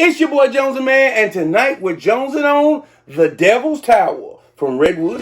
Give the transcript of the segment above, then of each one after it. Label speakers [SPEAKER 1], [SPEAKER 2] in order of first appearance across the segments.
[SPEAKER 1] It's your boy Jones N Mann, and tonight we're jonesing on The Devil's Tower from Redwood.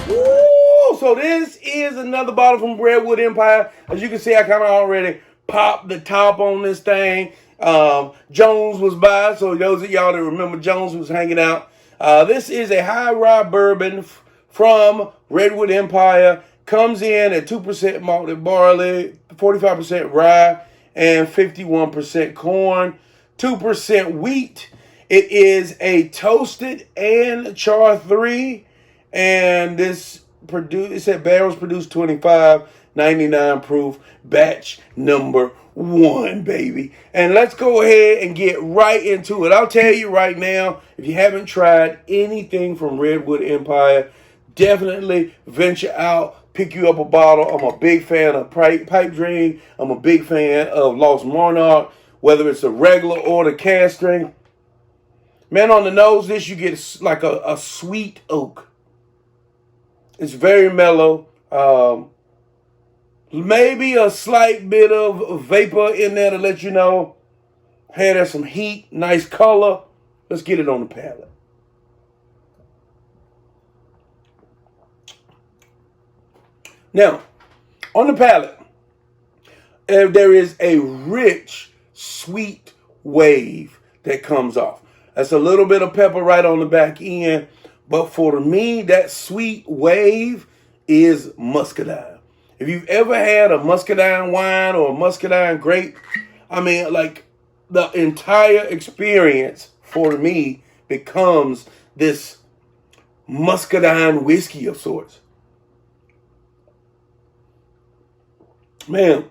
[SPEAKER 1] Woo! So this is another bottle from Redwood Empire. As you can see, I kind of already popped the top on this thing. Jones was by, so those of y'all that remember Jones was hanging out. This is a high rye bourbon from Redwood Empire. Comes in at 2% malted barley, 45% rye, and 51% corn, 2% wheat. It is a toasted and char 3, and it said barrels produced 25, 99 proof, batch number 1, baby. And let's go ahead and get right into it. I'll tell you right now, if you haven't tried anything from Redwood Empire, definitely venture out, pick you up a bottle. I'm a big fan of Pipe Dream. I'm a big fan of Lost Monarch, whether it's a regular or the cast strength. Man, on the nose, this you get like a sweet oak. It's very mellow. Maybe a slight bit of vapor in there to let you know, hey, there's some heat, nice color. Let's get it on the palate. Now, on the palate, there is a rich, sweet wave that comes off. That's a little bit of pepper right on the back end. But for me, that sweet wave is muscadine. If you've ever had a muscadine wine or a muscadine grape, I mean, like, the entire experience for me becomes this muscadine whiskey of sorts. Man,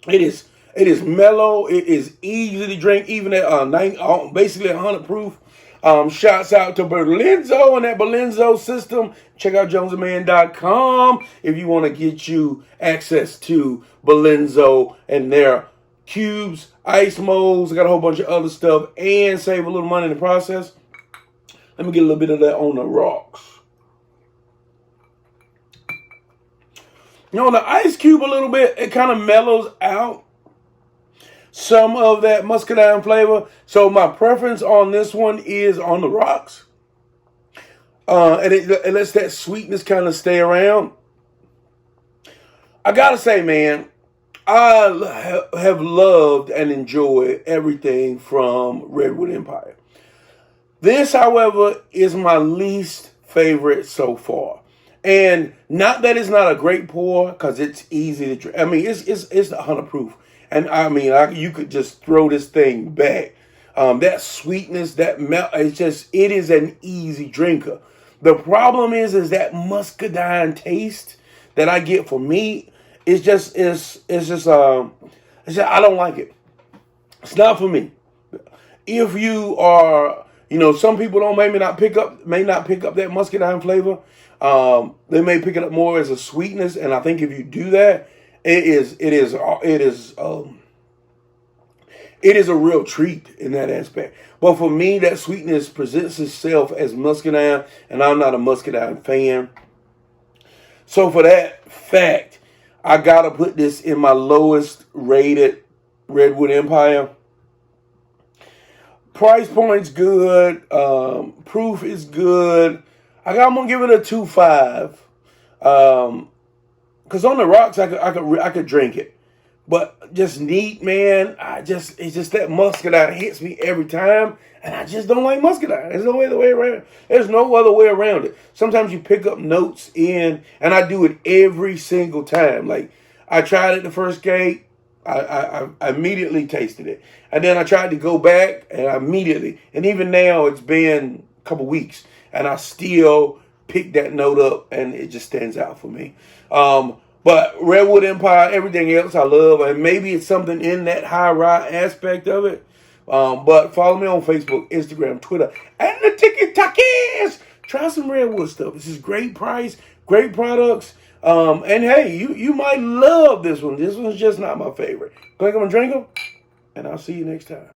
[SPEAKER 1] it is mellow. It is easy to drink, even at basically 100 proof. Shouts out to Berlinzo and that Berlinzo system. Check out JonesNmann.com if you want to get you access to Berlinzo and their cubes, ice molds. I got a whole bunch of other stuff and save a little money in the process. Let me get a little bit of that on the rocks. You know, the ice cube a little bit, it kind of mellows out some of that muscadine flavor. So my preference on this one is on the rocks. And it lets that sweetness kind of stay around. I gotta say, man, I have loved and enjoyed everything from Redwood Empire. This, however, is my least favorite so far. And not that it's not a great pour, because it's easy to drink. I mean, it's 100 proof. And I mean, you could just throw this thing back. That sweetness, that melt, it is an easy drinker. The problem is that muscadine taste that I get for me, I don't like it. It's not for me. If you are, some people may not pick up that muscadine flavor. They may pick it up more as a sweetness, and I think if you do that, it is a real treat in that aspect. But for me, that sweetness presents itself as muscadine, and I'm not a muscadine fan. So for that fact, I gotta put this in my lowest rated Redwood Empire. Price point's good. Proof is good. I'm gonna give it a 2.5. Cause on the rocks I could drink it, but just neat, man. It's just that muscadine hits me every time, and I just don't like muscadine. There's no other way around. There's no other way around it. Sometimes you pick up notes and I do it every single time. Like, I tried it the first gate, I immediately tasted it, and then I tried to go back, and and even now it's been a couple weeks, and I still pick that note up, and it just stands out for me. But Redwood Empire, everything else I love, and maybe it's something in that high rye aspect of it. But follow me on Facebook, Instagram, Twitter, and the TikTokies. Try some Redwood stuff. This is great price, great products. And hey, you might love this one. This one's just not my favorite. Click on and drink them, and I'll see you next time.